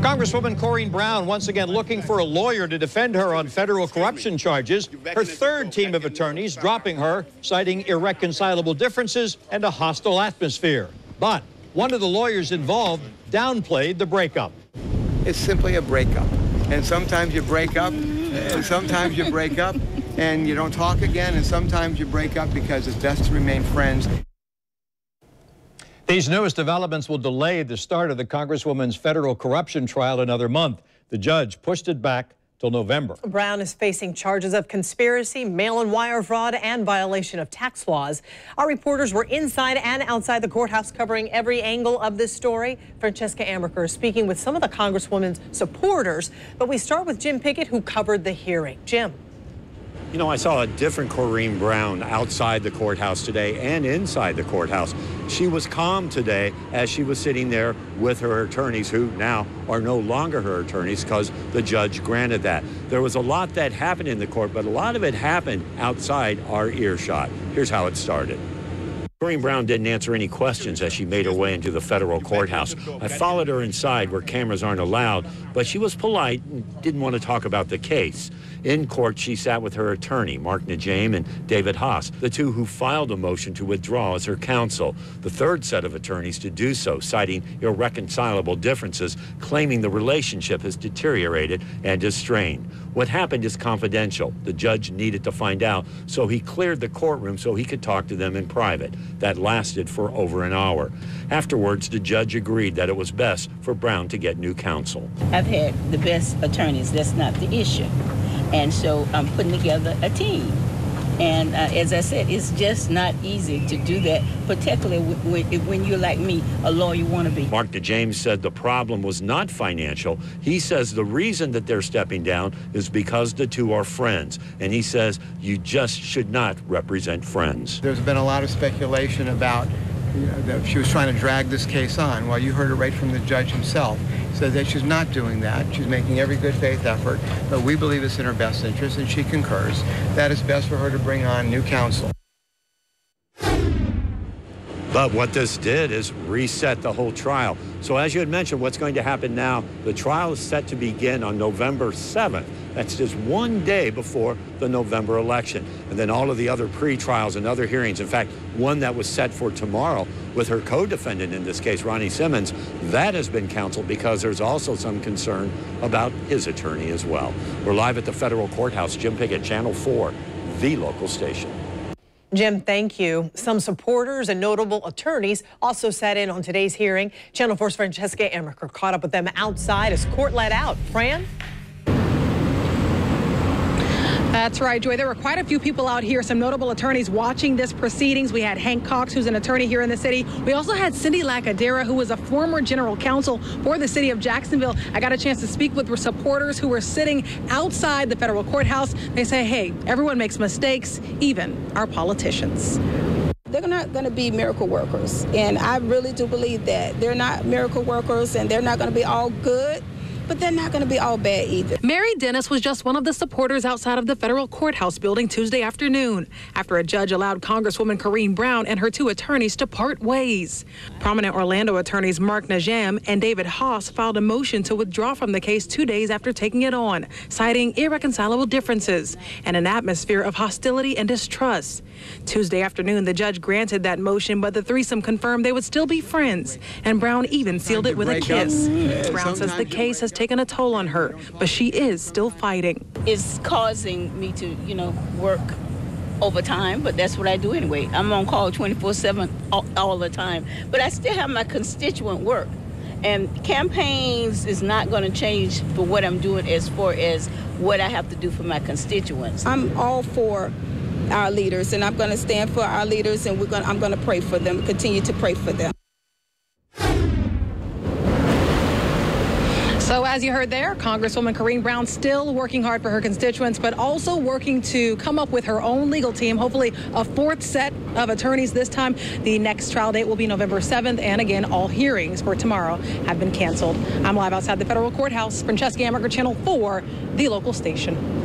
Congresswoman Corrine Brown once again looking for a lawyer to defend her on federal corruption charges. Her third team of attorneys dropping her, citing irreconcilable differences and a hostile atmosphere. But one of the lawyers involved downplayed the breakup. It's simply a breakup. And sometimes you break up, and sometimes you break up, and you don't talk again, and sometimes you break up because it's best to remain friends. These newest developments will delay the start of the Congresswoman's federal corruption trial another month. The judge pushed it back till November. Brown is facing charges of conspiracy, mail-in wire fraud, and violation of tax laws. Our reporters were inside and outside the courthouse covering every angle of this story. Francesca Amaker is speaking with some of the Congresswoman's supporters. But we start with Jim Pickett, who covered the hearing. Jim. You know, I saw a different Corrine Brown outside the courthouse today and inside the courthouse. She was calm today as she was sitting there with her attorneys, who now are no longer her attorneys because the judge granted that. There was a lot that happened in the court, but a lot of it happened outside our earshot. Here's how it started. Corrine Brown didn't answer any questions as she made her way into the federal courthouse. I followed her inside where cameras aren't allowed, but she was polite and didn't want to talk about the case. In court, she sat with her attorney, Mark Najam, and David Haas, the two who filed a motion to withdraw as her counsel. The third set of attorneys to do so, citing irreconcilable differences, claiming the relationship has deteriorated and is strained. What happened is confidential. The judge needed to find out, so he cleared the courtroom so he could talk to them in private. That lasted for over an hour. Afterwards, the judge agreed that it was best for Brown to get new counsel. I've had the best attorneys. That's not the issue. And so I'm putting together a team. And as I said, it's just not easy to do that, particularly when you're like me, a lawyer wannabe. Mark Najam said the problem was not financial. He says the reason that they're stepping down is because the two are friends. And he says you just should not represent friends. There's been a lot of speculation about that she was trying to drag this case on. Well, you heard it right from the judge himself. He said that she's not doing that. She's making every good faith effort, but we believe it's in her best interest, and she concurs that it's best for her to bring on new counsel. But what this did is reset the whole trial. So as you had mentioned, what's going to happen now, the trial is set to begin on November 7th. That's just one day before the November election. And then all of the other pre-trials and other hearings, in fact, one that was set for tomorrow with her co-defendant in this case, Ronnie Simmons, that has been canceled because there's also some concern about his attorney as well. We're live at the federal courthouse. Jim Pickett, Channel 4, the local station. Jim, thank you. Some supporters and notable attorneys also sat in on today's hearing. Channel 4's Francesca Amaker caught up with them outside as court let out. Fran? That's right, Joy. There were quite a few people out here, some notable attorneys watching this proceedings. We had Hank Cox, who's an attorney here in the city. We also had Cindy Lacadera, who was a former general counsel for the city of Jacksonville. I got a chance to speak with supporters who were sitting outside the federal courthouse. They say, hey, everyone makes mistakes, even our politicians. They're not going to be miracle workers, and I really do believe that. They're not miracle workers, and they're not going to be all good, but they're not going to be all bad either. Mary Dennis was just one of the supporters outside of the federal courthouse building Tuesday afternoon after a judge allowed Congresswoman Corrine Brown and her two attorneys to part ways. Prominent Orlando attorneys Mark Najam and David Haas filed a motion to withdraw from the case 2 days after taking it on, citing irreconcilable differences and an atmosphere of hostility and distrust. Tuesday afternoon, the judge granted that motion, but the threesome confirmed they would still be friends, and Brown even sealed it with a kiss. Brown says the case has taken a toll on her, but she is still fighting. It's causing me to, work overtime, but that's what I do anyway. I'm on call 24/7 all the time, but I still have my constituent work. And campaigns is not going to change for what I'm doing as far as what I have to do for my constituents. I'm all for our leaders, and I'm going to stand for our leaders, and I'm going to pray for them, continue to pray for them. So as you heard there, Congresswoman Corrine Brown still working hard for her constituents, but also working to come up with her own legal team, hopefully a fourth set of attorneys this time. The next trial date will be November 7th, and again, all hearings for tomorrow have been canceled. I'm live outside the federal courthouse. Francesca Amaker, Channel 4, the local station.